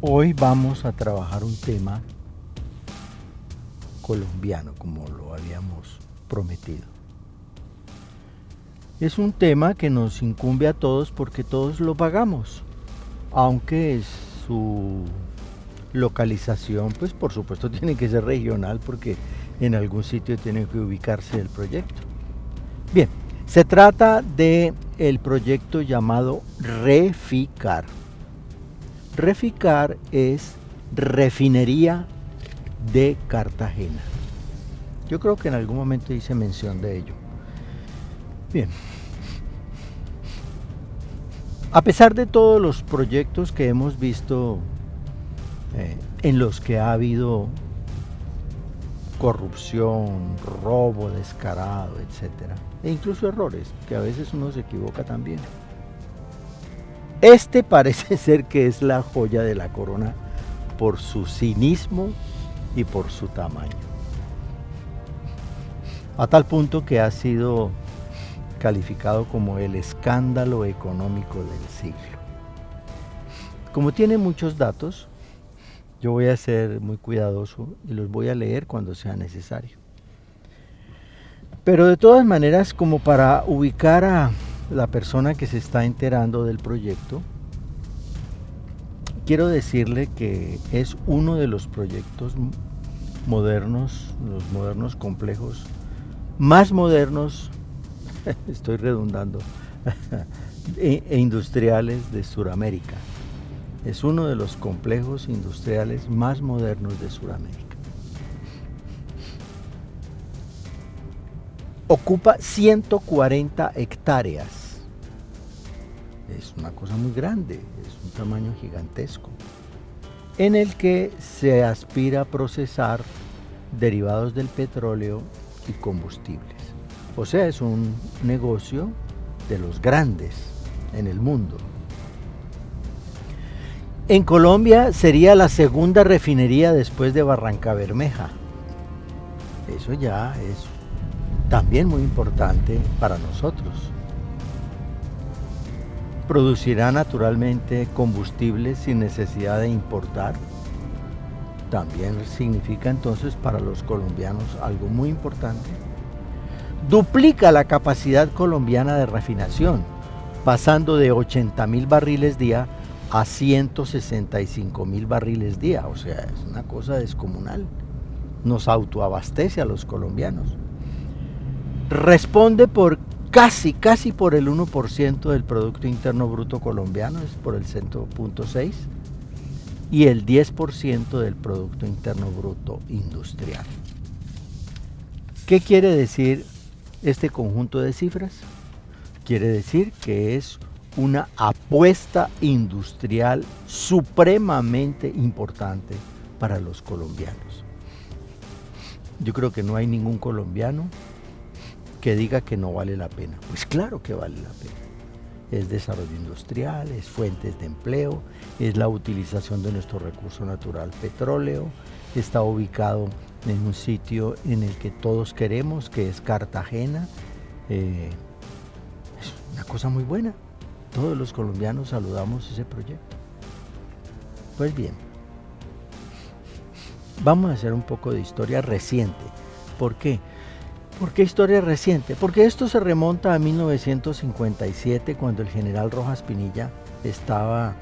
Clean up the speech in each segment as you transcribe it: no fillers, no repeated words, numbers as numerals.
Hoy vamos a trabajar un tema colombiano, como lo habíamos prometido. Es un tema que nos incumbe a todos porque todos lo pagamos, aunque su localización, pues por supuesto tiene que ser regional porque en algún sitio tiene que ubicarse el proyecto. Bien, se trata de el proyecto llamado Reficar. Reficar es Refinería de Cartagena. Yo creo que en algún momento hice mención de ello. Bien. A pesar de todos los proyectos que hemos visto en los que ha habido corrupción, robo descarado, etcétera, e incluso errores, que a veces uno se equivoca también, este parece ser que es la joya de la corona por su cinismo y por su tamaño. A tal punto que ha sido calificado como el escándalo económico del siglo. Como tiene muchos datos, yo voy a ser muy cuidadoso y los voy a leer cuando sea necesario. Pero de todas maneras, como para ubicar a la persona que se está enterando del proyecto, quiero decirle que es uno de los proyectos modernos, los modernos complejos, más modernos, estoy redundando, e industriales de Sudamérica. Es uno de los complejos industriales más modernos de Sudamérica. Ocupa 140 hectáreas. Es una cosa muy grande, es un tamaño gigantesco, en el que se aspira a procesar derivados del petróleo y combustibles. O sea, es un negocio de los grandes en el mundo. En Colombia sería la segunda refinería después de Barrancabermeja. Eso ya es también muy importante para nosotros. Producirá naturalmente combustibles sin necesidad de importar. También significa entonces para los colombianos algo muy importante. Duplica la capacidad colombiana de refinación, pasando de 80.000 barriles día a 165.000 barriles día. O sea, es una cosa descomunal. Nos autoabastece a los colombianos. Responde por casi por el 1% del Producto Interno Bruto colombiano, es por el 0.6%, y el 10% del Producto Interno Bruto industrial. ¿Qué quiere decir este conjunto de cifras? Quiere decir que es una apuesta industrial supremamente importante para los colombianos. Yo creo que no hay ningún colombiano que diga que no vale la pena. Pues claro que vale la pena. Es desarrollo industrial, es fuentes de empleo, es la utilización de nuestro recurso natural petróleo, está ubicado en un sitio en el que todos queremos, que es Cartagena. Es una cosa muy buena. Todos los colombianos saludamos ese proyecto. Pues bien, vamos a hacer un poco de historia reciente. ¿Por qué? ¿Por qué historia reciente? Porque esto se remonta a 1957, cuando el general Rojas Pinilla estaba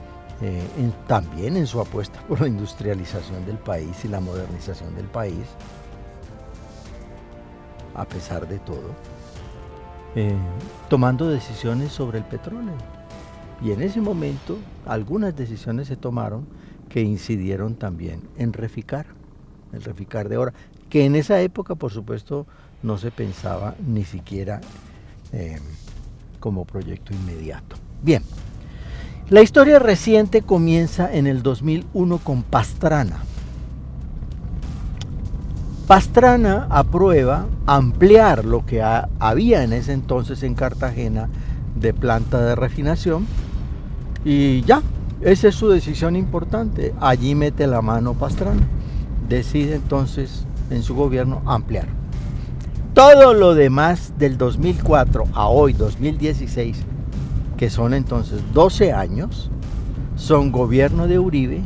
también en su apuesta por la industrialización del país y la modernización del país, a pesar de todo, tomando decisiones sobre el petróleo. Y en ese momento algunas decisiones se tomaron que incidieron también en Reficar, el Reficar de ahora, que en esa época, por supuesto, no se pensaba ni siquiera como proyecto inmediato. Bien, la historia reciente comienza en el 2001 con Pastrana. Pastrana aprueba ampliar lo que había en ese entonces en Cartagena de planta de refinación y ya, esa es su decisión importante. Allí mete la mano Pastrana. Decide entonces en su gobierno ampliar. Todo lo demás del 2004 a hoy, 2016, que son entonces 12 años, son gobierno de Uribe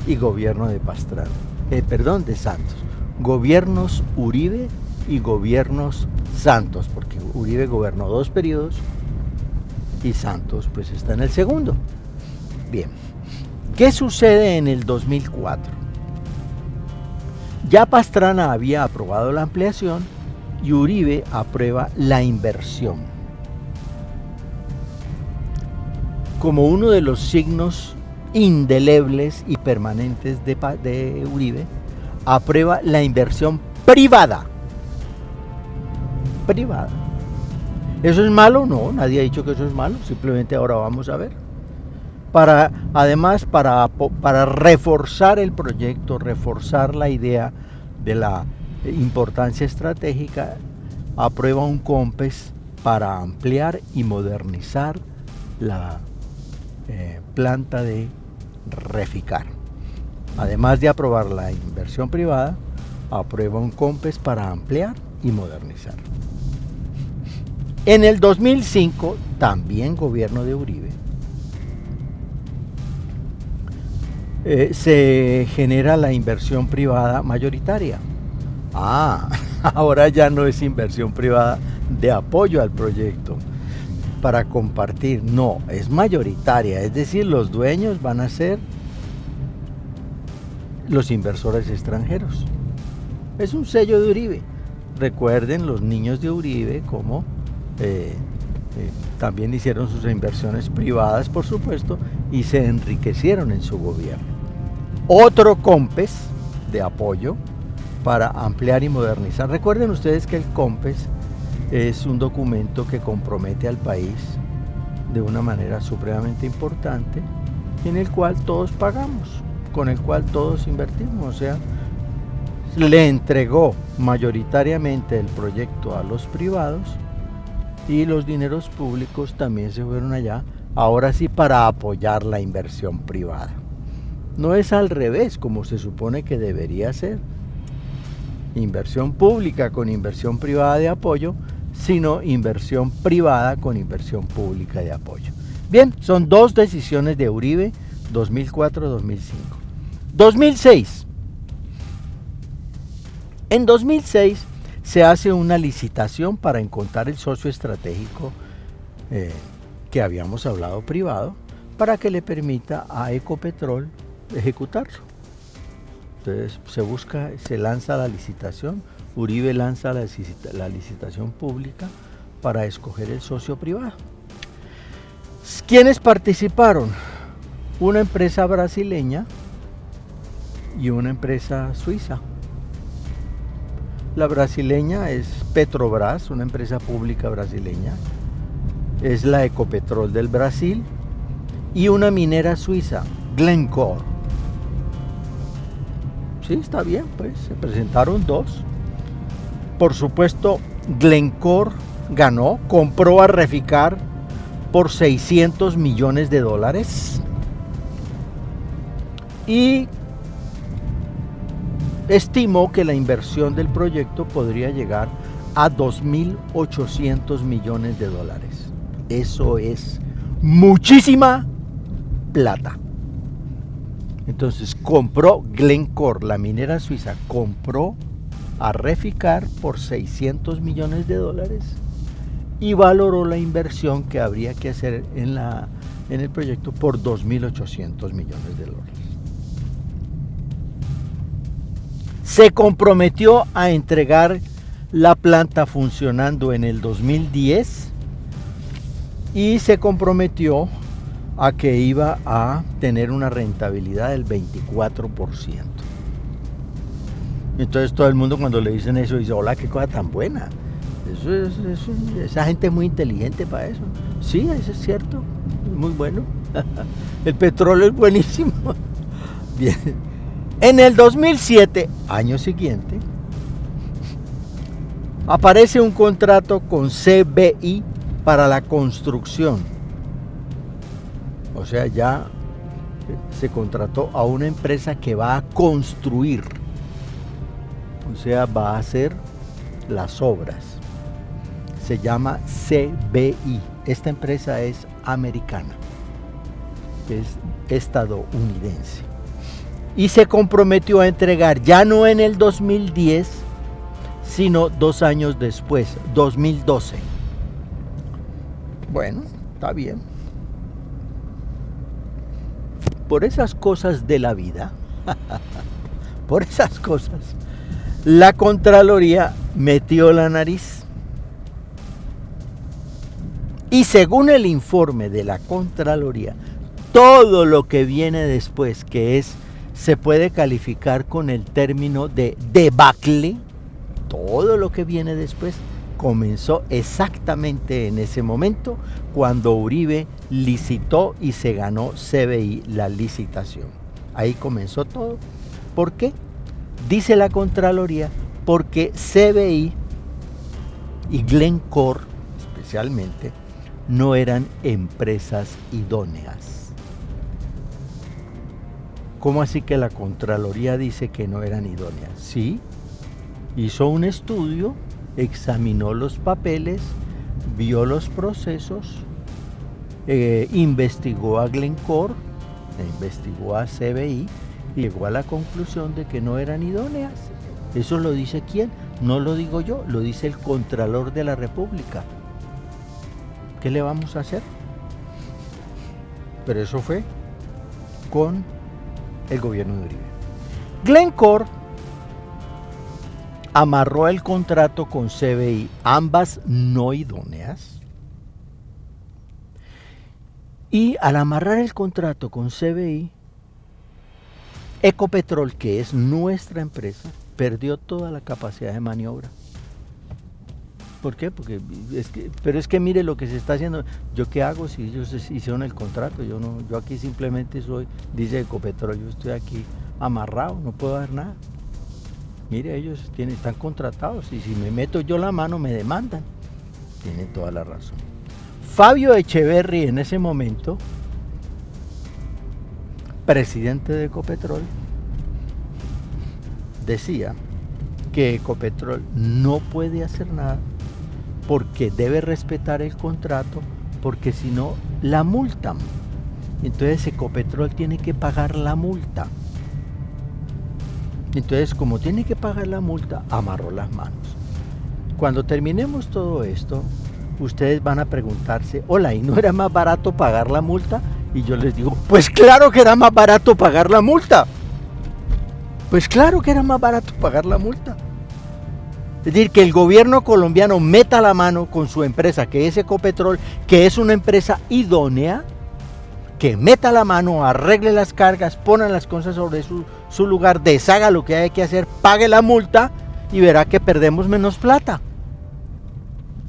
y gobierno de Pastrana. De Santos. Gobiernos Uribe y gobiernos Santos, porque Uribe gobernó 2 periodos y Santos pues está en el segundo. Bien, ¿qué sucede en el 2004? Ya Pastrana había aprobado la ampliación y Uribe aprueba la inversión. Como uno de los signos indelebles y permanentes de Uribe, aprueba la inversión privada. Privada. ¿Eso es malo? No, nadie ha dicho que eso es malo, simplemente ahora vamos a ver. Además, para reforzar el proyecto, reforzar la idea de la importancia estratégica, aprueba un COMPES para ampliar y modernizar la planta de Reficar. Además de aprobar la inversión privada, aprueba un COMPES para ampliar y modernizar. En el 2005, también gobierno de Uribe, se genera la inversión privada mayoritaria. Ahora ya no es inversión privada de apoyo al proyecto para compartir, no, es mayoritaria, es decir, los dueños van a ser los inversores extranjeros. Es un sello de Uribe. Recuerden los niños de Uribe como también hicieron sus inversiones privadas, por supuesto, y se enriquecieron en su gobierno. Otro COMPES de apoyo para ampliar y modernizar. Recuerden ustedes que el COMPES es un documento que compromete al país de una manera supremamente importante, en el cual todos pagamos, con el cual todos invertimos, o sea, le entregó mayoritariamente el proyecto a los privados y los dineros públicos también se fueron allá, ahora sí para apoyar la inversión privada. No es al revés como se supone que debería ser, inversión pública con inversión privada de apoyo, sino inversión privada con inversión pública de apoyo. Bien, son 2 decisiones de Uribe, 2004-2005. 2006. En 2006 se hace una licitación para encontrar el socio estratégico que habíamos hablado privado, para que le permita a Ecopetrol ejecutarlo. Entonces se lanza la licitación, Uribe lanza la licitación pública para escoger el socio privado. ¿Quiénes participaron? Una empresa brasileña y una empresa suiza. La brasileña es Petrobras, una empresa pública brasileña, es la Ecopetrol del Brasil, y una minera suiza, Glencore. Sí, está bien, pues se presentaron 2. Por supuesto, Glencore ganó, compró a Reficar por $600 millones y estimó que la inversión del proyecto podría llegar a $2.800 millones. Eso es muchísima plata. Entonces compró Glencore, la minera suiza, compró a Reficar por $600 millones y valoró la inversión que habría que hacer en el proyecto por $2.800 millones. Se comprometió a entregar la planta funcionando en el 2010 y se comprometió a que iba a tener una rentabilidad del 24%. Entonces todo el mundo cuando le dicen eso dice, hola, qué cosa tan buena. Esa gente es muy inteligente para eso. Sí, eso es cierto, es muy bueno. El petróleo es buenísimo. Bien. En el 2007, año siguiente, aparece un contrato con CBI para la construcción. O sea, ya se contrató a una empresa que va a construir. O sea, va a hacer las obras. Se llama CBI. Esta empresa es americana, es estadounidense. y se comprometió a entregar ya no en el 2010, sino 2 años después, 2012. Bueno, está bien. Por esas cosas de la vida, por esas cosas, la Contraloría metió la nariz. Y según el informe de la Contraloría, todo lo que viene después, se puede calificar con el término de debacle, todo lo que viene después comenzó exactamente en ese momento cuando Uribe licitó y se ganó CBI la licitación. Ahí comenzó todo. ¿Por qué? Dice la Contraloría, porque CBI y Glencore especialmente no eran empresas idóneas. ¿Cómo así que la Contraloría dice que no eran idóneas? Sí, hizo un estudio, examinó los papeles, vio los procesos, investigó a Glencore, investigó a CBI y llegó a la conclusión de que no eran idóneas. ¿Eso lo dice quién? No lo digo yo, lo dice el Contralor de la República. ¿Qué le vamos a hacer? Pero eso fue con el gobierno de Uribe. Glencore amarró el contrato con CBI, ambas no idóneas, y al amarrar el contrato con CBI, Ecopetrol, que es nuestra empresa, perdió toda la capacidad de maniobra. ¿Por qué? Porque es que mire lo que se está haciendo. ¿Yo qué hago si ellos hicieron el contrato? Yo aquí simplemente dice Ecopetrol, yo estoy aquí amarrado, no puedo hacer nada. Mire, ellos están contratados y si me meto yo la mano me demandan. Tiene toda la razón. Fabio Echeverry en ese momento, presidente de Ecopetrol, decía que Ecopetrol no puede hacer nada porque debe respetar el contrato, porque si no la multan. Entonces Ecopetrol tiene que pagar la multa. Entonces, como tiene que pagar la multa, amarró las manos. Cuando terminemos todo esto, ustedes van a preguntarse, hola, ¿y no era más barato pagar la multa? Y yo les digo, pues claro que era más barato pagar la multa. Pues claro que era más barato pagar la multa. Es decir, que el gobierno colombiano meta la mano con su empresa, que es Ecopetrol, que es una empresa idónea, que meta la mano, arregle las cargas, ponga las cosas sobre su lugar, deshaga lo que hay que hacer, pague la multa y verá que perdemos menos plata.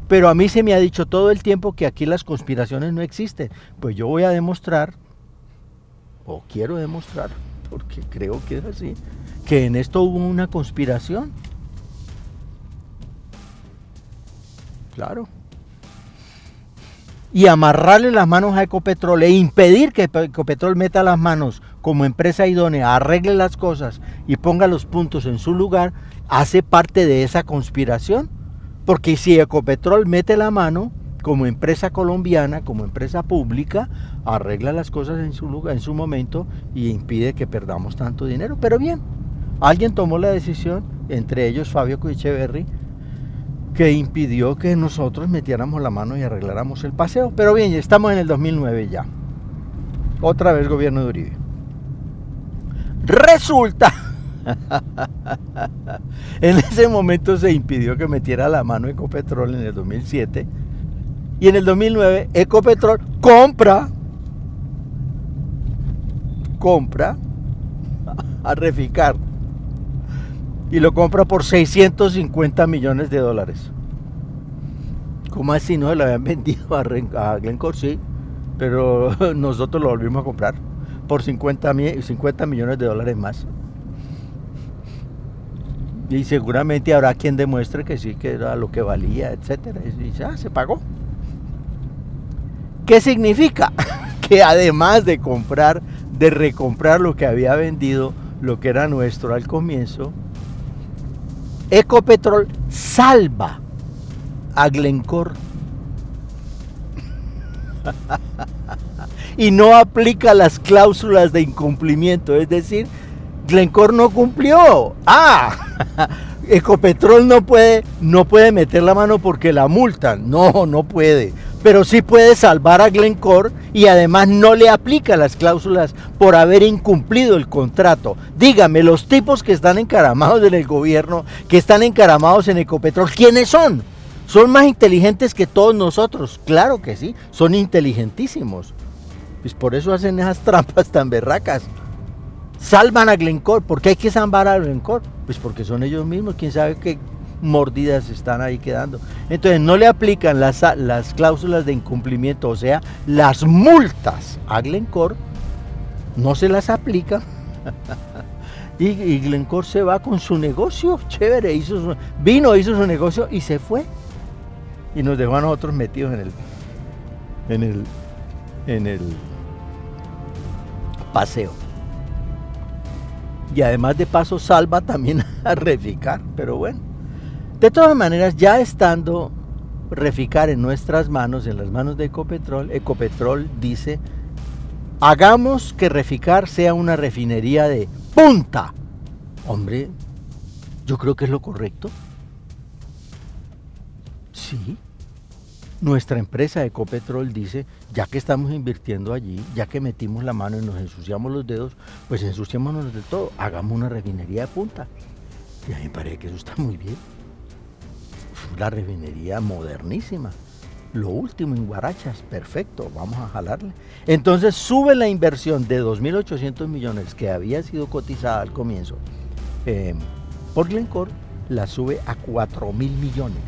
Pero a mí se me ha dicho todo el tiempo que aquí las conspiraciones no existen. Pues yo voy a demostrar, o quiero demostrar, porque creo que es así, que en esto hubo una conspiración. Claro. Y amarrarle las manos a Ecopetrol e impedir que Ecopetrol meta las manos como empresa idónea, arregle las cosas y ponga los puntos en su lugar, hace parte de esa conspiración. Porque si Ecopetrol mete la mano como empresa colombiana, como empresa pública, arregla las cosas en su lugar, en su momento, y impide que perdamos tanto dinero. Pero bien, alguien tomó la decisión, entre ellos Fabio Echeverry, que impidió que nosotros metiéramos la mano y arregláramos el paseo. Pero bien, estamos en el 2009 ya. Otra vez gobierno de Uribe. Resulta, en ese momento se impidió que metiera la mano Ecopetrol en el 2007. Y en el 2009 Ecopetrol compra a Reficar. Y lo compra por $650 millones. ¿Cómo así? No se lo habían vendido a Glencore, sí, pero nosotros lo volvimos a comprar por $50 millones más. Y seguramente habrá quien demuestre que sí, que era lo que valía, etcétera. Y ya se pagó. ¿Qué significa? Que además de recomprar lo que había vendido, lo que era nuestro al comienzo, Ecopetrol salva a Glencore y no aplica las cláusulas de incumplimiento, es decir, Glencore no cumplió. Ecopetrol no puede meter la mano porque la multan. No puede. Pero sí puede salvar a Glencore y además no le aplica las cláusulas por haber incumplido el contrato. Dígame, los tipos que están encaramados en el gobierno, que están encaramados en Ecopetrol, ¿quiénes son? ¿Son más inteligentes que todos nosotros? Claro que sí, son inteligentísimos. Pues por eso hacen esas trampas tan berracas. Salvan a Glencore. ¿Por qué hay que salvar a Glencore? Pues porque son ellos mismos, quién sabe qué mordidas están ahí quedando. Entonces no le aplican las cláusulas de incumplimiento, o sea, las multas a Glencore, no se las aplica. y Glencore se va con su negocio, chévere, hizo su negocio y se fue. Y nos dejó a nosotros metidos en el paseo. Y además de paso salva también a Reficar, pero bueno. De todas maneras, ya estando Reficar en nuestras manos, en las manos de Ecopetrol, Ecopetrol dice, hagamos que Reficar sea una refinería de punta. Hombre, yo creo que es lo correcto. Sí. Nuestra empresa Ecopetrol dice, ya que estamos invirtiendo allí, ya que metimos la mano y nos ensuciamos los dedos, pues ensuciémonos de todo, hagamos una refinería de punta. Y a mí me parece que eso está muy bien. La refinería modernísima, lo último en Guarachas, perfecto, vamos a jalarle. Entonces sube la inversión de 2.800 millones que había sido cotizada al comienzo por Glencore, la sube a 4.000 millones.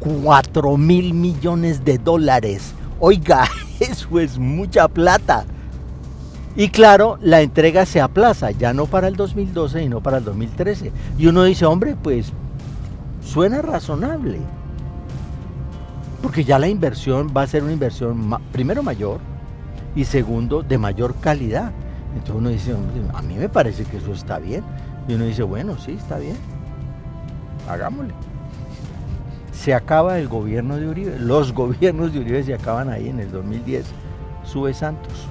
4.000 millones de dólares. Oiga, eso es mucha plata. Y claro, la entrega se aplaza, ya no para el 2012, sino para el 2013. Y uno dice, hombre, pues suena razonable. Porque ya la inversión va a ser una inversión, primero mayor, y segundo, de mayor calidad. Entonces uno dice, hombre, a mí me parece que eso está bien. Y uno dice, bueno, sí, está bien. Hagámosle. Se acaba el gobierno de Uribe, los gobiernos de Uribe se acaban ahí en el 2010, sube Santos.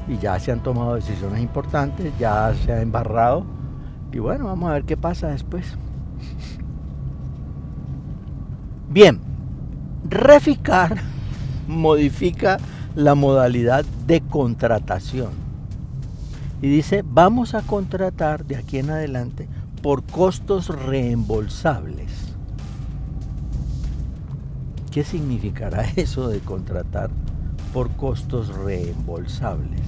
Y ya se han tomado decisiones importantes, ya se ha embarrado. Y bueno, vamos a ver qué pasa después. Bien, Reficar modifica la modalidad de contratación. Y dice, vamos a contratar de aquí en adelante por costos reembolsables. ¿Qué significará eso de contratar por costos reembolsables?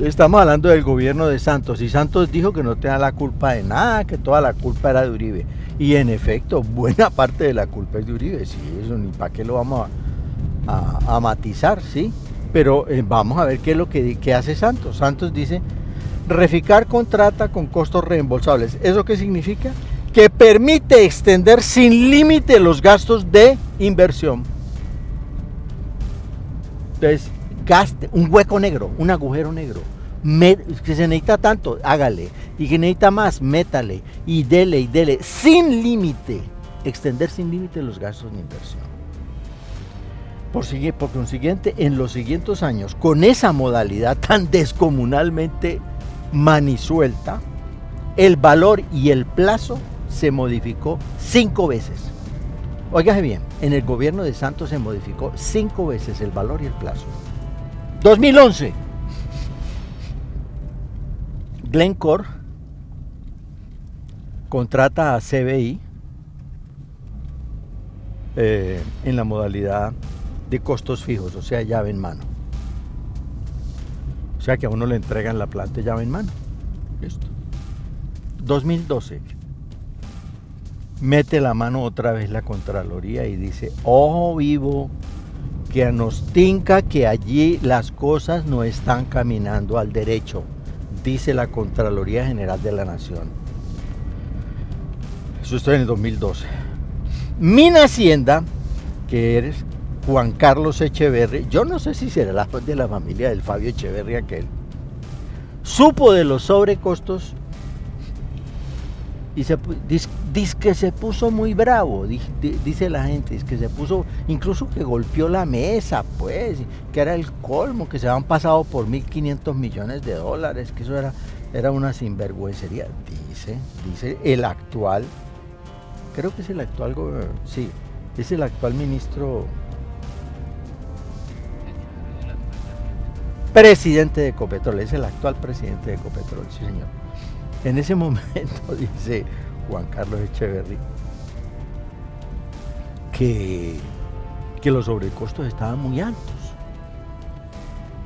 Estamos hablando del gobierno de Santos, y Santos dijo que no tenía la culpa de nada, que toda la culpa era de Uribe. Y en efecto, buena parte de la culpa es de Uribe, sí, eso ni para qué lo vamos a matizar, sí. Pero vamos a ver qué es lo que hace Santos. Santos dice, Reficar contrata con costos reembolsables. ¿Eso qué significa? Que permite extender sin límite los gastos de inversión. Entonces, gaste un hueco negro, un agujero negro. Que se necesita tanto, hágale. Y que necesita más, métale. Y dele, sin límite. Extender sin límite los gastos de inversión. Por consiguiente, en los siguientes años, con esa modalidad tan descomunalmente manisuelta, el valor y el plazo se modificó 5 veces. Óigase bien, en el gobierno de Santos se modificó 5 veces el valor y el plazo. 2011, Glencore contrata a CBI en la modalidad de costos fijos, o sea, llave en mano. O sea que a uno le entregan la planta llave en mano. Listo. 2012. Mete la mano otra vez la Contraloría y dice, ojo vivo, que nos tinca que allí las cosas no están caminando al derecho, dice la Contraloría General de la Nación. Eso está en el 2012. Minhacienda, que eres Juan Carlos Echeverri, yo no sé si será de la familia del Fabio Echeverri aquel, supo de los sobrecostos y dice que se puso muy bravo, dice la gente, dice que se puso, incluso que golpeó la mesa, pues, que era el colmo, que se habían pasado por 1.500 millones de dólares, que eso era una sinvergüencería, dice el actual, creo que es el actual, sí, es el actual ministro, presidente de Ecopetrol, es el actual presidente de Ecopetrol, sí señor. En ese momento dice Juan Carlos Echeverry que los sobrecostos estaban muy altos.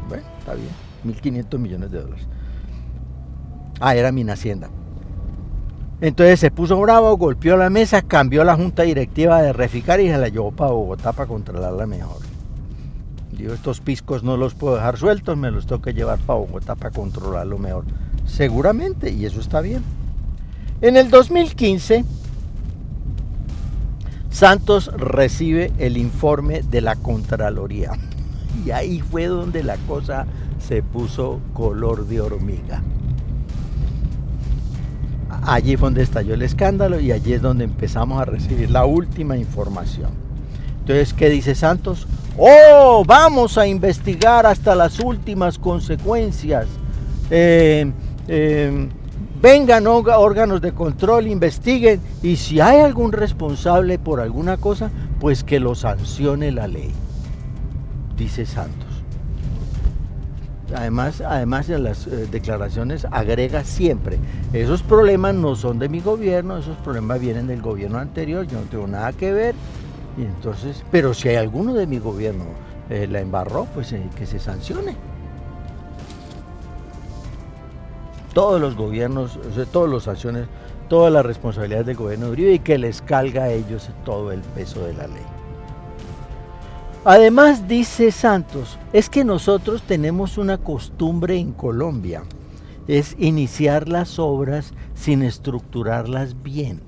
Bueno, está bien, 1.500 millones de dólares. Era Minhacienda. Entonces se puso bravo, golpeó la mesa, cambió la junta directiva de Reficar y se la llevó para Bogotá para controlarla mejor. Digo, estos piscos no los puedo dejar sueltos, me los tengo que llevar para Bogotá para controlarlo mejor. Seguramente, y eso está bien. En el 2015, Santos recibe el informe de la Contraloría. Y ahí fue donde la cosa se puso color de hormiga. Allí fue donde estalló el escándalo y allí es donde empezamos a recibir la última información. Entonces, ¿qué dice Santos? ¡Oh! Vamos a investigar hasta las últimas consecuencias. Vengan órganos de control, investiguen y si hay algún responsable por alguna cosa, pues que lo sancione la ley, dice Santos. Además en las declaraciones agrega siempre, esos problemas no son de mi gobierno, esos problemas vienen del gobierno anterior, yo no tengo nada que ver. Y entonces, pero si hay alguno de mi gobierno la embarró, pues que se sancione. Todos los gobiernos, todas las sanciones, todas las responsabilidades del gobierno de Uribe y que les calga a ellos todo el peso de la ley. Además, dice Santos, es que nosotros tenemos una costumbre en Colombia, es iniciar las obras sin estructurarlas bien.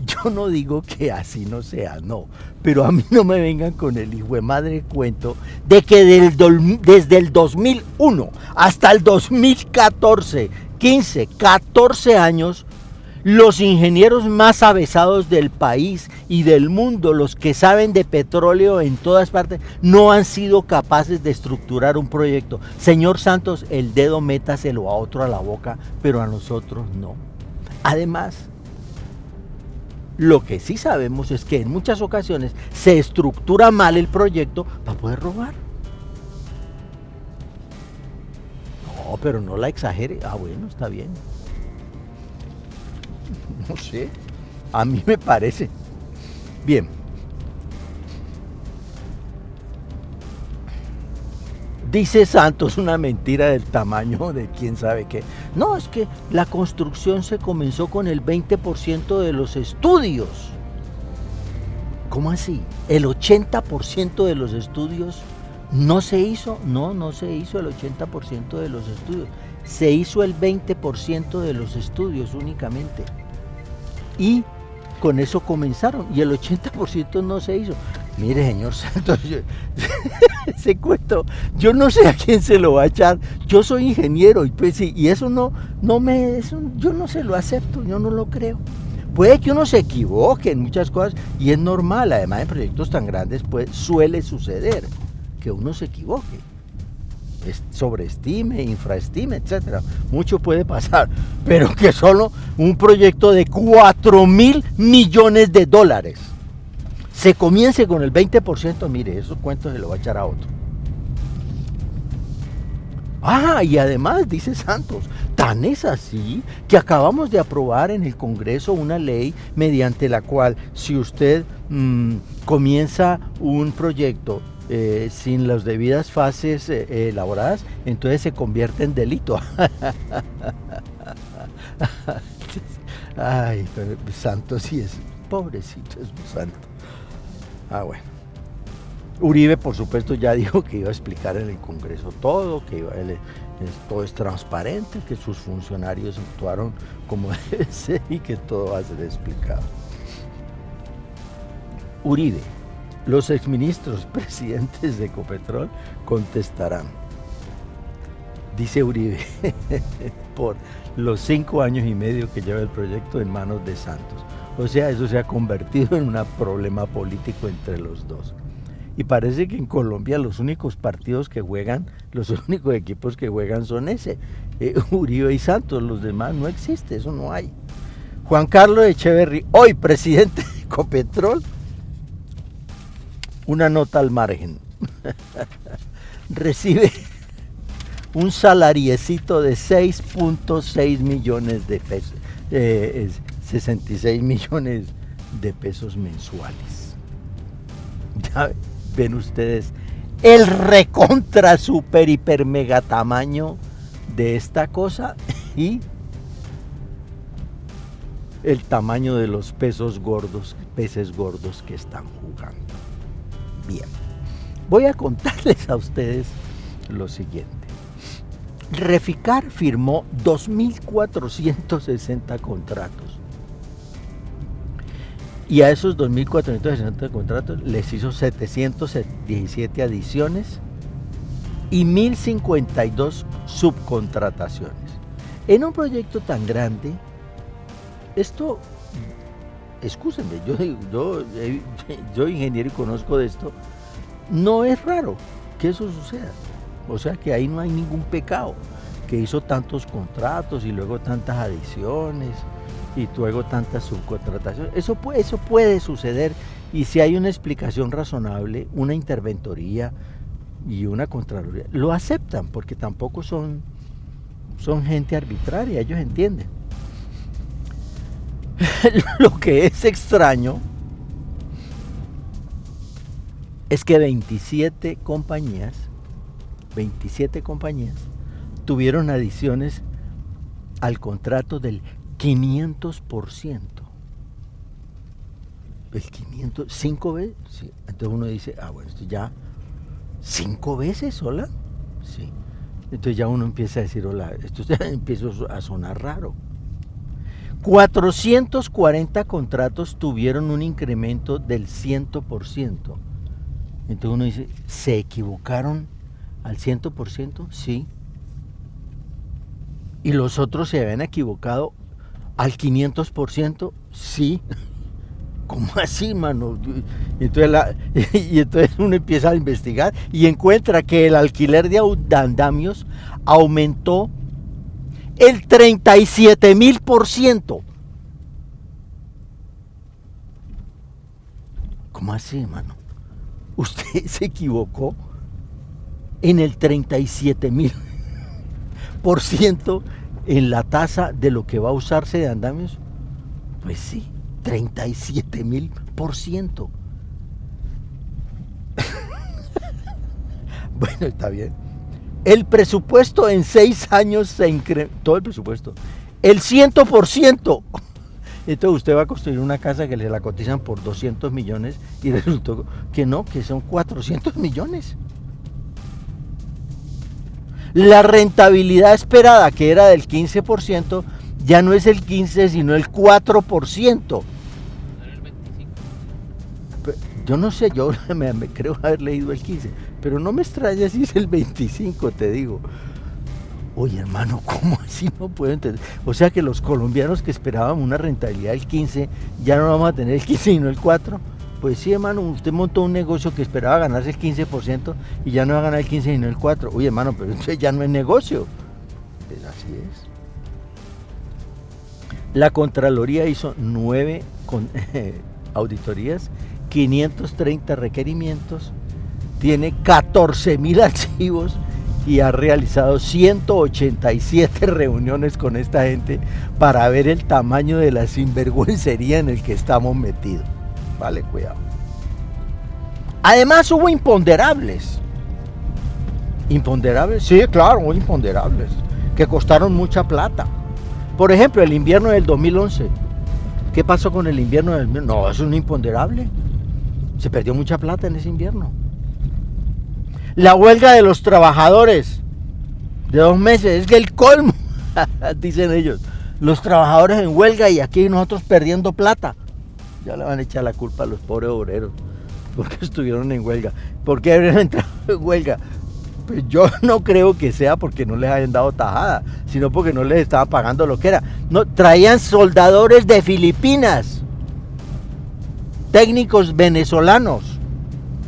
Yo no digo que así no sea, no, pero a mí no me vengan con el hijo de madre cuento de que desde el 2001 hasta el 2014, 15, 14 años, los ingenieros más avesados del país y del mundo, los que saben de petróleo en todas partes, no han sido capaces de estructurar un proyecto. Señor Santos, el dedo métaselo a otro a la boca, pero a nosotros no. Además, lo que sí sabemos es que en muchas ocasiones se estructura mal el proyecto para poder robar. No, pero no la exagere. Bueno, está bien. No sé, a mí me parece. Bien. Dice Santos una mentira del tamaño de quién sabe qué. No, es que la construcción se comenzó con el 20% de los estudios. ¿Cómo así? ¿El 80% de los estudios no se hizo? No se hizo el 80% de los estudios. Se hizo el 20% de los estudios únicamente. Y con eso comenzaron. Y el 80% no se hizo. Mire, señor Santos, ese cuento, yo no sé a quién se lo va a echar. Yo soy ingeniero y pues y eso yo no se lo acepto, yo no lo creo. Puede que uno se equivoque en muchas cosas y es normal, además en proyectos tan grandes suele suceder que uno se equivoque, sobreestime, infraestime, etcétera. Mucho puede pasar, pero que solo un proyecto de 4.000 millones de dólares se comience con el 20%, mire, esos cuentos se lo va a echar a otro. Y además, dice Santos, tan es así que acabamos de aprobar en el Congreso una ley mediante la cual si usted comienza un proyecto sin las debidas fases elaboradas, entonces se convierte en delito. Ay, pero Santos sí es, pobrecito es un santo. Bueno. Uribe, por supuesto, ya dijo que iba a explicar en el Congreso todo, que todo es transparente, que sus funcionarios actuaron como debe ser y que todo va a ser explicado. Uribe, los exministros presidentes de Ecopetrol contestarán. dice Uribe, por los 5 años y medio que lleva el proyecto en manos de Santos. O sea, eso se ha convertido en un problema político entre los dos. Y parece que en Colombia los únicos partidos que juegan, los únicos equipos que juegan son Uribe y Santos, los demás no existe, eso no hay. Juan Carlos Echeverry, hoy presidente de Ecopetrol, una nota al margen, recibe un salariecito de 6.6 millones de pesos, 66 millones de pesos mensuales. Ya ven ustedes el recontra super hiper mega tamaño de esta cosa y el tamaño de los peces gordos que están jugando. Bien, voy a contarles a ustedes lo siguiente. Reficar firmó 2.460 contratos y a esos 2.460 contratos les hizo 717 adiciones y 1.052 subcontrataciones. En un proyecto tan grande, esto, excúsenme, yo ingeniero y conozco de esto, no es raro que eso suceda. O sea que ahí no hay ningún pecado, que hizo tantos contratos y luego tantas adiciones y luego tantas subcontrataciones. Eso puede suceder, y si hay una explicación razonable, una interventoría y una contraloría, lo aceptan porque tampoco son gente arbitraria, ellos entienden. Lo que es extraño es que 27 compañías tuvieron adiciones al contrato del 500%. El 500, 5 veces. Sí. Entonces uno dice, bueno, esto ya 5 veces, ¿hola? Sí. Entonces ya uno empieza a decir, hola, esto ya empieza a sonar raro. 440 contratos tuvieron un incremento del 100%. Entonces uno dice, ¿se equivocaron al 100%? Sí. ¿Y los otros se habían equivocado al 500%? Sí. ¿Cómo así, mano? Y entonces uno empieza a investigar y encuentra que el alquiler de andamios aumentó el 37.000%. ¿Cómo así, mano? Usted se equivocó en el 37.000% en la tasa de lo que va a usarse de andamios. Pues sí, 37.000%. Bueno, está bien. El presupuesto en 6 años se incrementó, todo el presupuesto, el 100%. Entonces usted va a construir una casa que le la cotizan por 200 millones y resultó que no, que son 400 millones. La rentabilidad esperada, que era del 15%, ya no es el 15%, sino el 4%. Yo no sé, yo me creo haber leído el 15%, pero no me extraña si es el 25%, te digo. Oye, hermano, ¿cómo así? No puedo entender. O sea que los colombianos que esperaban una rentabilidad del 15%, ya no vamos a tener el 15% sino el 4%. Pues sí, hermano, usted montó un negocio que esperaba ganarse el 15% y ya no va a ganar el 15% sino el 4%. Oye, hermano, pero entonces ya no es negocio. Pues así es. La Contraloría hizo 9 auditorías, 530 requerimientos, tiene 14.000 archivos y ha realizado 187 reuniones con esta gente para ver el tamaño de la sinvergüencería en el que estamos metidos. Vale, cuidado. Además hubo imponderables. ¿Imponderables? Sí, claro, hubo imponderables, que costaron mucha plata. Por ejemplo, el invierno del 2011. ¿Qué pasó con el invierno del 2011? No, es un imponderable. Se perdió mucha plata en ese invierno. La huelga de los trabajadores de 2 meses es que el colmo, dicen ellos. Los trabajadores en huelga y aquí nosotros perdiendo plata. Ya le van a echar la culpa a los pobres obreros porque estuvieron en huelga. ¿Por qué habrían entrado en huelga? Pues yo no creo que sea porque no les hayan dado tajada, sino porque no les estaban pagando lo que era. No, traían soldadores de Filipinas, técnicos venezolanos.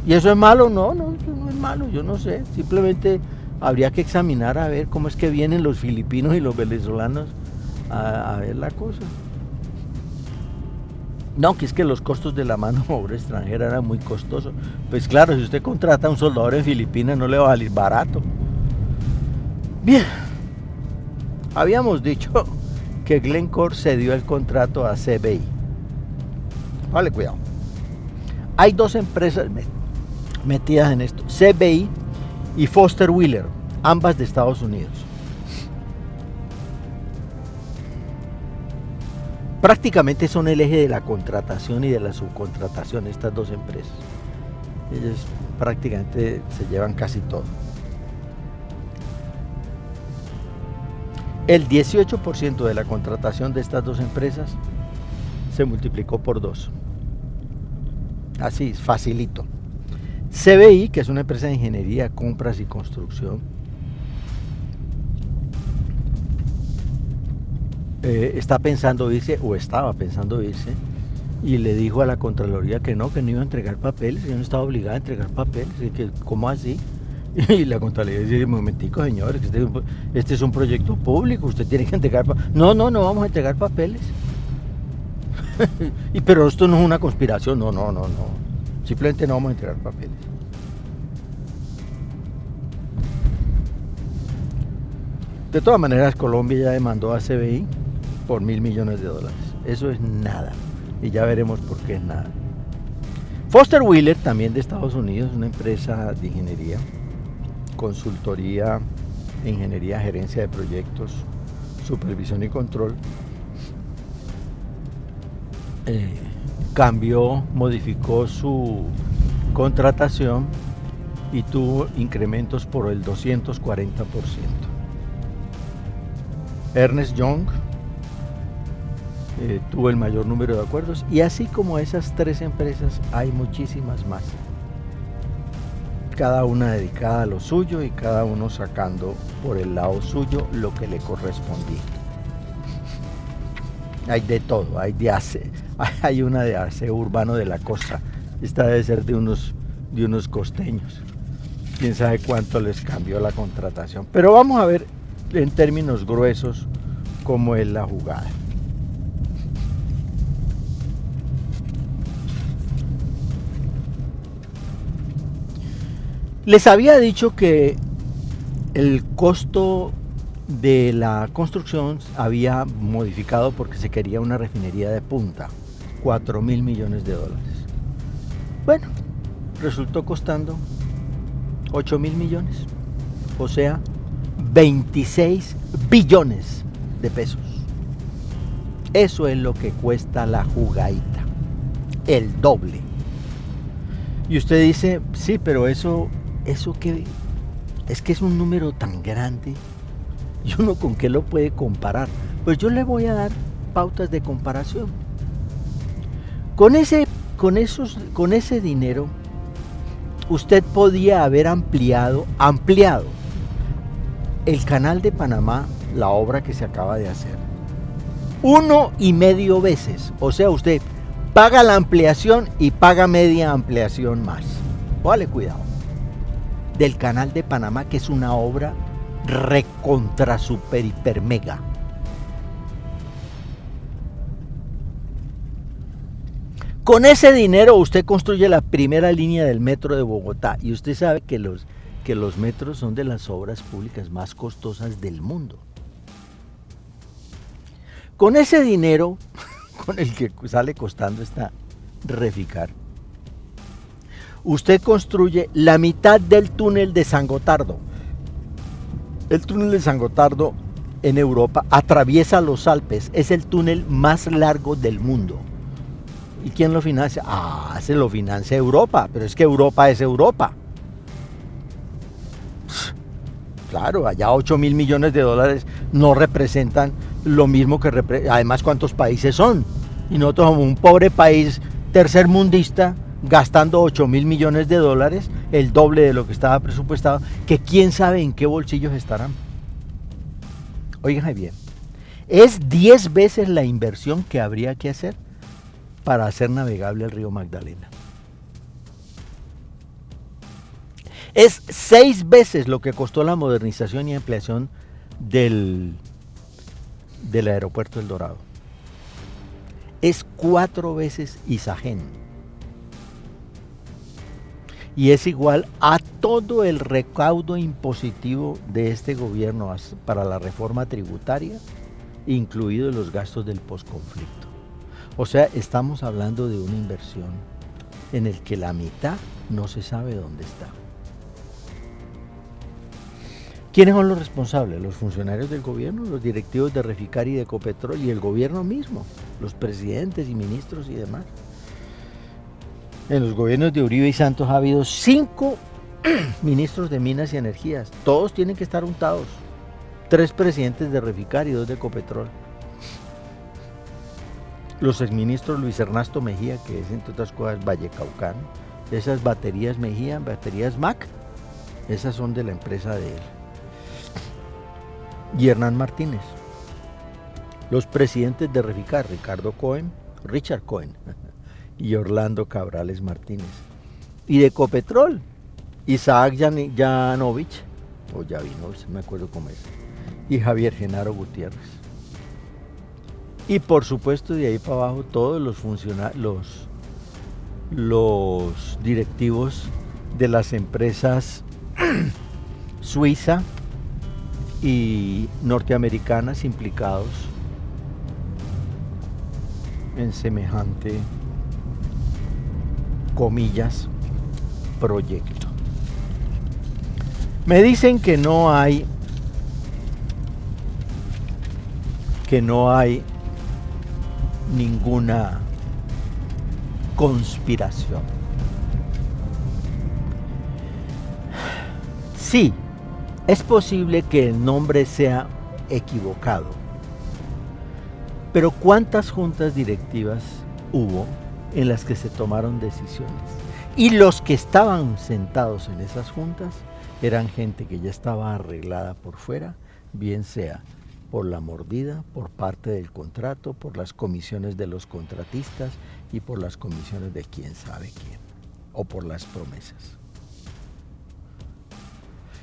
¿Y eso es malo? No, eso no es malo, yo no sé. Simplemente habría que examinar a ver cómo es que vienen los filipinos y los venezolanos a ver la cosa. No, que es que los costos de la mano de obra extranjera eran muy costosos. Pues claro, si usted contrata a un soldador en Filipinas no le va a salir barato. Bien, habíamos dicho que Glencore cedió el contrato a CBI. Vale, cuidado. Hay dos empresas metidas en esto, CBI y Foster Wheeler, ambas de Estados Unidos. Prácticamente son el eje de la contratación y de la subcontratación, estas dos empresas. Ellos prácticamente se llevan casi todo. El 18% de la contratación de estas dos empresas se multiplicó por 2. Así, facilito. CBI, que es una empresa de ingeniería, compras y construcción, está pensando irse, o estaba pensando irse, y le dijo a la Contraloría que no iba a entregar papeles, que no estaba obligada a entregar papeles, y que ¿cómo así? Y la Contraloría dice, un momentico señores, que este es un proyecto público, usted tiene que entregar papeles. No vamos a entregar papeles. Pero esto no es una conspiración, no, simplemente no vamos a entregar papeles. De todas maneras, Colombia ya demandó a CBI por $1.000 millones. Eso es nada. Y ya veremos por qué es nada. Foster Wheeler, también de Estados Unidos, una empresa de ingeniería, consultoría, ingeniería, gerencia de proyectos, supervisión y control, modificó su contratación y tuvo incrementos por el 240%. Ernst Young tuvo el mayor número de acuerdos, y así como esas tres empresas hay muchísimas más, cada una dedicada a lo suyo y cada uno sacando por el lado suyo lo que le correspondía. Hay de todo, hay una de aseo urbano de la costa, esta debe ser de unos costeños, quién sabe cuánto les cambió la contratación, pero vamos a ver en términos gruesos cómo es la jugada. Les había dicho que el costo de la construcción había modificado porque se quería una refinería de punta, $4.000 millones. Bueno, resultó costando $8.000 millones, o sea, 26 billones de pesos. Eso es lo que cuesta la jugadita, el doble. Y usted dice, sí, pero eso que es que es un número tan grande, ¿y uno con qué lo puede comparar? Pues yo le voy a dar pautas de comparación. Con ese dinero usted podía haber ampliado el Canal de Panamá, la obra que se acaba de hacer, 1.5 veces. O sea, usted paga la ampliación y paga media ampliación más. Vale, cuidado. Del Canal de Panamá, que es una obra recontra super hiper mega. Con ese dinero usted construye la primera línea del metro de Bogotá, y usted sabe que los metros son de las obras públicas más costosas del mundo. Con ese dinero, con el que sale costando esta Reficar, usted construye la mitad del túnel de San Gotardo. El túnel de San Gotardo en Europa atraviesa los Alpes, es el túnel más largo del mundo. ¿Y quién lo financia? Se lo financia Europa, pero es que Europa es Europa. Claro, allá $8.000 millones no representan lo mismo que además, ¿cuántos países son? Y nosotros, como un pobre país tercermundista, gastando $8.000 millones, el doble de lo que estaba presupuestado, que quién sabe en qué bolsillos estarán. Oigan bien, es 10 veces la inversión que habría que hacer para hacer navegable el río Magdalena. Es 6 veces lo que costó la modernización y ampliación del aeropuerto El Dorado. Es 4 veces Isagen. Y es igual a todo el recaudo impositivo de este gobierno para la reforma tributaria, incluidos los gastos del posconflicto. O sea, estamos hablando de una inversión en el que la mitad no se sabe dónde está. ¿Quiénes son los responsables? Los funcionarios del gobierno, los directivos de Reficar y de Ecopetrol y el gobierno mismo, los presidentes y ministros y demás. En los gobiernos de Uribe y Santos ha habido 5 ministros de Minas y Energías. Todos tienen que estar untados. 3 presidentes de Reficar y 2 de Ecopetrol. Los exministros Luis Ernesto Mejía, que es entre otras cosas Vallecaucano. Esas baterías Mejía, baterías MAC, esas son de la empresa de él. Y Hernán Martínez. Los presidentes de Reficar, Richard Cohen y Orlando Cabrales Martínez. Y de Ecopetrol, Isaac Yanovich, o Yavinovich, no me acuerdo cómo es, y Javier Genaro Gutiérrez. Y por supuesto de ahí para abajo todos los funcionarios, los directivos de las empresas suiza y norteamericanas implicados en semejante, comillas, proyecto. Me dicen que no hay ninguna conspiración. Sí, es posible que el nombre sea equivocado, pero ¿cuántas juntas directivas hubo en las que se tomaron decisiones? Y los que estaban sentados en esas juntas eran gente que ya estaba arreglada por fuera, bien sea por la mordida, por parte del contrato, por las comisiones de los contratistas y por las comisiones de quién sabe quién, o por las promesas.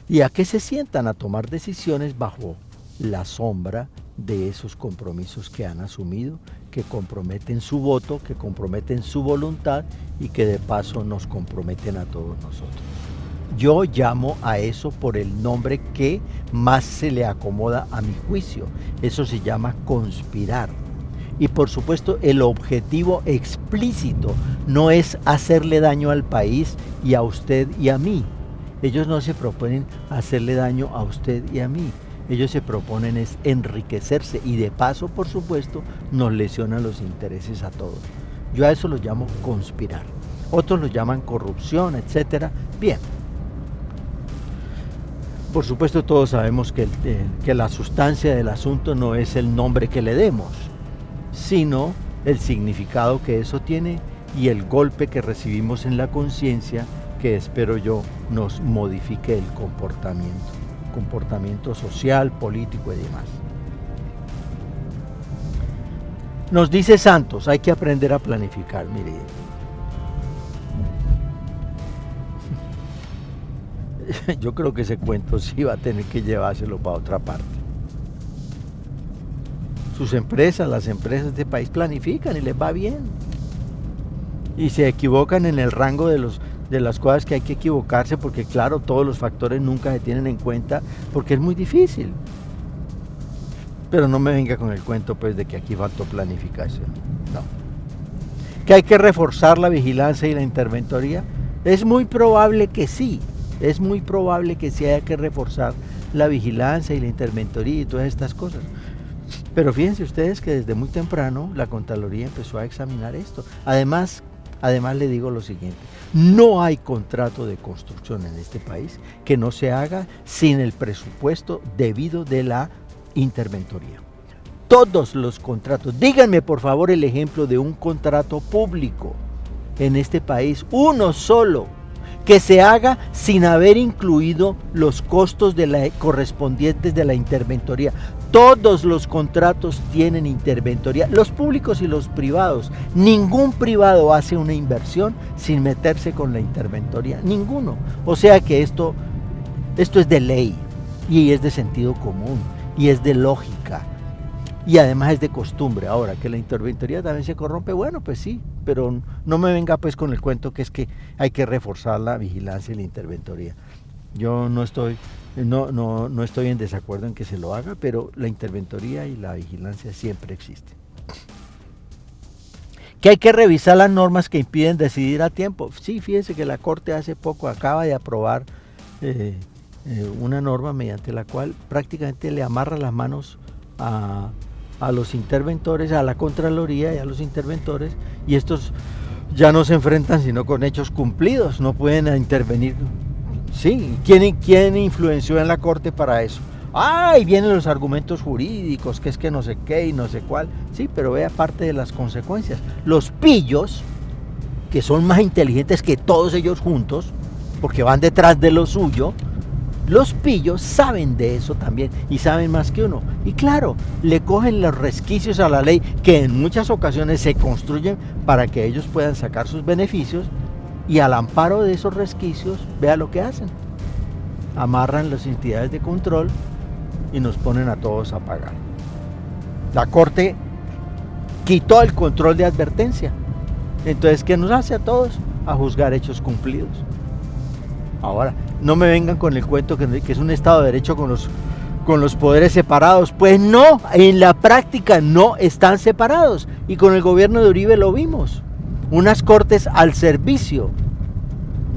¿Y a qué se sientan? A tomar decisiones bajo la sombra de esos compromisos que han asumido, que comprometen su voto, que comprometen su voluntad y que de paso nos comprometen a todos nosotros. Yo llamo a eso por el nombre que más se le acomoda a mi juicio. Eso se llama conspirar. Y por supuesto el objetivo explícito no es hacerle daño al país y a usted y a mí. Ellos no se proponen hacerle daño a usted y a mí. Ellos se proponen es enriquecerse y de paso, por supuesto, nos lesionan los intereses a todos. Yo a eso lo llamo conspirar. Otros lo llaman corrupción, etcétera. Bien. Por supuesto, todos sabemos que la sustancia del asunto no es el nombre que le demos, sino el significado que eso tiene y el golpe que recibimos en la conciencia que espero yo nos modifique el comportamiento social, político y demás. Nos dice Santos, hay que aprender a planificar, mire. Yo creo que ese cuento sí va a tener que llevárselo para otra parte. Sus empresas, las empresas de este país planifican y les va bien. Y se equivocan en el rango de las cosas que hay que equivocarse, porque claro, todos los factores nunca se tienen en cuenta, porque es muy difícil. Pero no me venga con el cuento pues de que aquí faltó planificación. No. ¿Que hay que reforzar la vigilancia y la interventoría? Es muy probable que sí. Es muy probable que sí haya que reforzar la vigilancia y la interventoría y todas estas cosas. Pero fíjense ustedes que desde muy temprano la Contraloría empezó a examinar esto. Además le digo lo siguiente, no hay contrato de construcción en este país que no se haga sin el presupuesto debido de la interventoría. Todos los contratos, díganme por favor el ejemplo de un contrato público en este país, uno solo, que se haga sin haber incluido los costos correspondientes de la interventoría. Todos los contratos tienen interventoría, los públicos y los privados. Ningún privado hace una inversión sin meterse con la interventoría, ninguno. O sea que esto es de ley y es de sentido común y es de lógica y además es de costumbre. Ahora, que la interventoría también se corrompe, bueno, pues sí, pero no me venga pues con el cuento que es que hay que reforzar la vigilancia y la interventoría. Yo no estoy en desacuerdo en que se lo haga, pero la interventoría y la vigilancia siempre existen. Que hay que revisar las normas que impiden decidir a tiempo. Sí, fíjese que la Corte hace poco acaba de aprobar una norma mediante la cual prácticamente le amarra las manos a los interventores, a la Contraloría y a los interventores, y estos ya no se enfrentan sino con hechos cumplidos, no pueden intervenir. Sí, ¿quién influenció en la Corte para eso? Y vienen los argumentos jurídicos, que es que no sé qué y no sé cuál. Sí, pero vea parte de las consecuencias. Los pillos, que son más inteligentes que todos ellos juntos, porque van detrás de lo suyo, los pillos saben de eso también y saben más que uno. Y claro, le cogen los resquicios a la ley que en muchas ocasiones se construyen para que ellos puedan sacar sus beneficios, y al amparo de esos resquicios, vea lo que hacen. Amarran las entidades de control y nos ponen a todos a pagar. La Corte quitó el control de advertencia. Entonces, ¿qué nos hace a todos? A juzgar hechos cumplidos. Ahora, no me vengan con el cuento que es un Estado de Derecho con los poderes separados. Pues no, en la práctica no están separados. Y con el gobierno de Uribe lo vimos. Unas cortes al servicio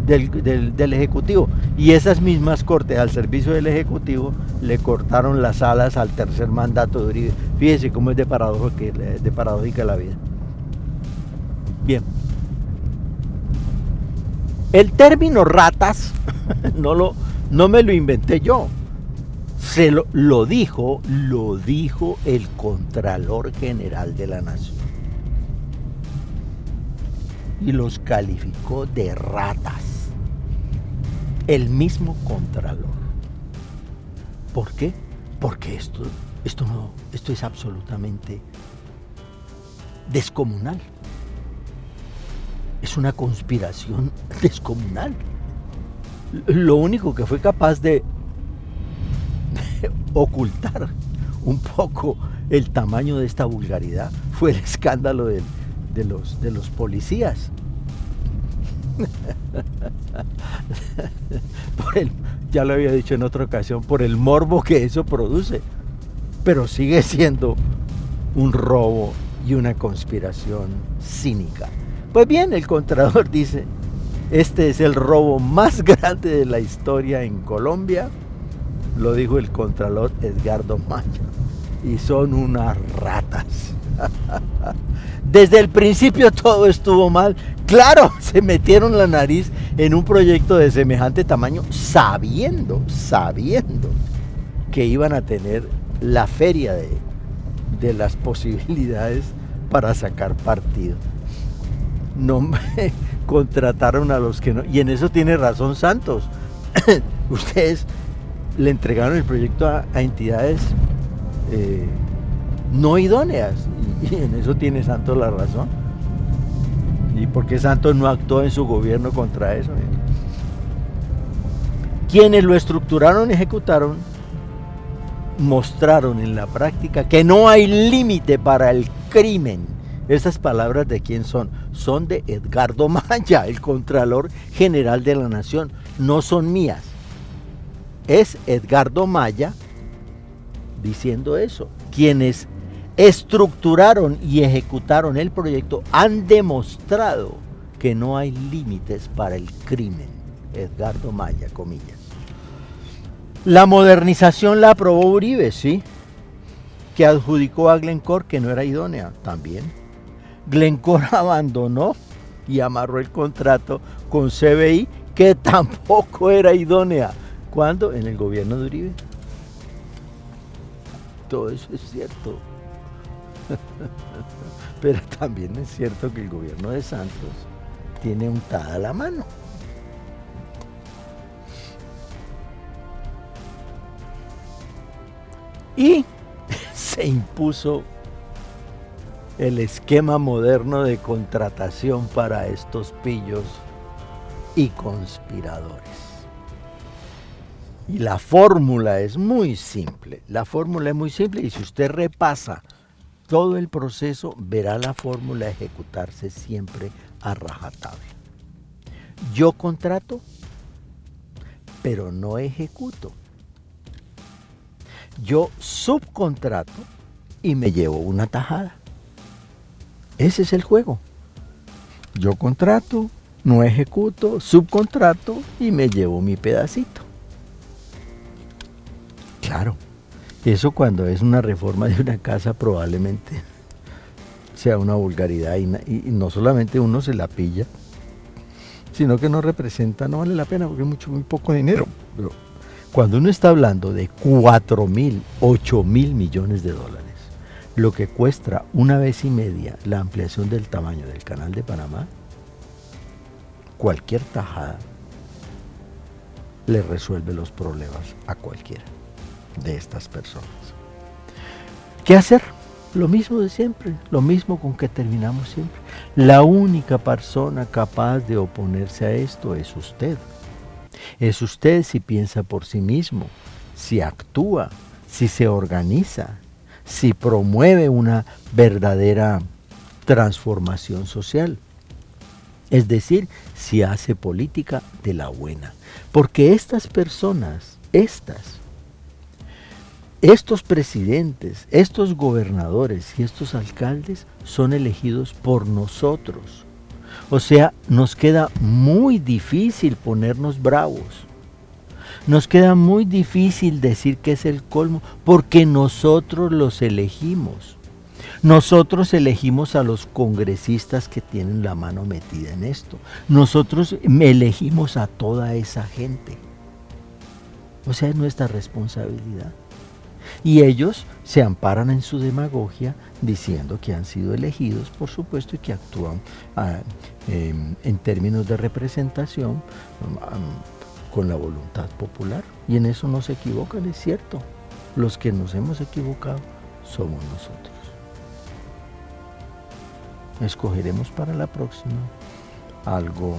del Ejecutivo, y esas mismas cortes al servicio del Ejecutivo le cortaron las alas al tercer mandato de Uribe. Fíjese cómo es de paradójica la vida. Bien, el término ratas no me lo inventé yo, lo dijo el Contralor General de la Nación. Y los calificó de ratas. El mismo Contralor. ¿Por qué? Porque esto es absolutamente descomunal. Es una conspiración descomunal. Lo único que fue capaz de ocultar un poco el tamaño de esta vulgaridad fue el escándalo de los policías. Ya lo había dicho en otra ocasión, por el morbo que eso produce, pero sigue siendo un robo y una conspiración cínica. Pues bien, el Contralor dice: este es el robo más grande de la historia en Colombia, lo dijo el Contralor Edgardo Maya, y son unas ratas. Desde el principio todo estuvo mal. Claro, se metieron la nariz en un proyecto de semejante tamaño sabiendo que iban a tener la feria de las posibilidades para sacar partido. No contrataron a los que no, y en eso tiene razón Santos. Ustedes le entregaron el proyecto a entidades no idóneas, y en eso tiene Santos la razón. ¿Y por qué Santos no actuó en su gobierno contra eso? Quienes lo estructuraron y ejecutaron mostraron en la práctica que no hay límite para el crimen. Esas palabras, ¿de quién son? Son de Edgardo Maya, el Contralor General de la Nación, no son mías. Es Edgardo Maya diciendo eso. Quienes estructuraron y ejecutaron el proyecto han demostrado que no hay límites para el crimen. Edgardo Maya, comillas. La modernización la aprobó Uribe, sí, que adjudicó a Glencore, que no era idónea, también. Glencore abandonó y amarró el contrato con CBI, que tampoco era idónea. ¿Cuándo? En el gobierno de Uribe. Todo eso es cierto. Pero también es cierto que el gobierno de Santos tiene untada la mano. Y se impuso el esquema moderno de contratación para estos pillos y conspiradores. Y la fórmula es muy simple, y si usted repasa todo el proceso, verá la fórmula ejecutarse siempre a rajatabla. Yo contrato, pero no ejecuto. Yo subcontrato y me llevo una tajada. Ese es el juego. Yo contrato, no ejecuto, subcontrato y me llevo mi pedacito. Claro, eso cuando es una reforma de una casa probablemente sea una vulgaridad y no solamente uno se la pilla, sino que no representa, no vale la pena porque es muy poco dinero. Pero cuando uno está hablando de 4.000, 8.000 millones de dólares, lo que cuesta una vez y media la ampliación del tamaño del Canal de Panamá, cualquier tajada le resuelve los problemas a cualquiera de estas personas. ¿Qué hacer? Lo mismo de siempre, lo mismo con que terminamos siempre. La única persona capaz de oponerse a esto es usted. Es usted si piensa por sí mismo, si actúa, si se organiza, si promueve una verdadera transformación social. Es decir, si hace política de la buena. Porque estas personas, estos presidentes, estos gobernadores y estos alcaldes son elegidos por nosotros. O sea, nos queda muy difícil ponernos bravos. Nos queda muy difícil decir que es el colmo porque nosotros los elegimos. Nosotros elegimos a los congresistas que tienen la mano metida en esto. Nosotros elegimos a toda esa gente. O sea, es nuestra responsabilidad. Y ellos se amparan en su demagogia diciendo que han sido elegidos, por supuesto, y que actúan en términos de representación con la voluntad popular. Y en eso no se equivocan, es cierto. Los que nos hemos equivocado somos nosotros. Escogeremos para la próxima algo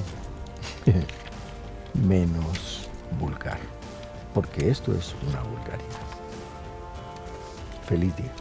menos vulgar, porque esto es una vulgaridad. Feliz día.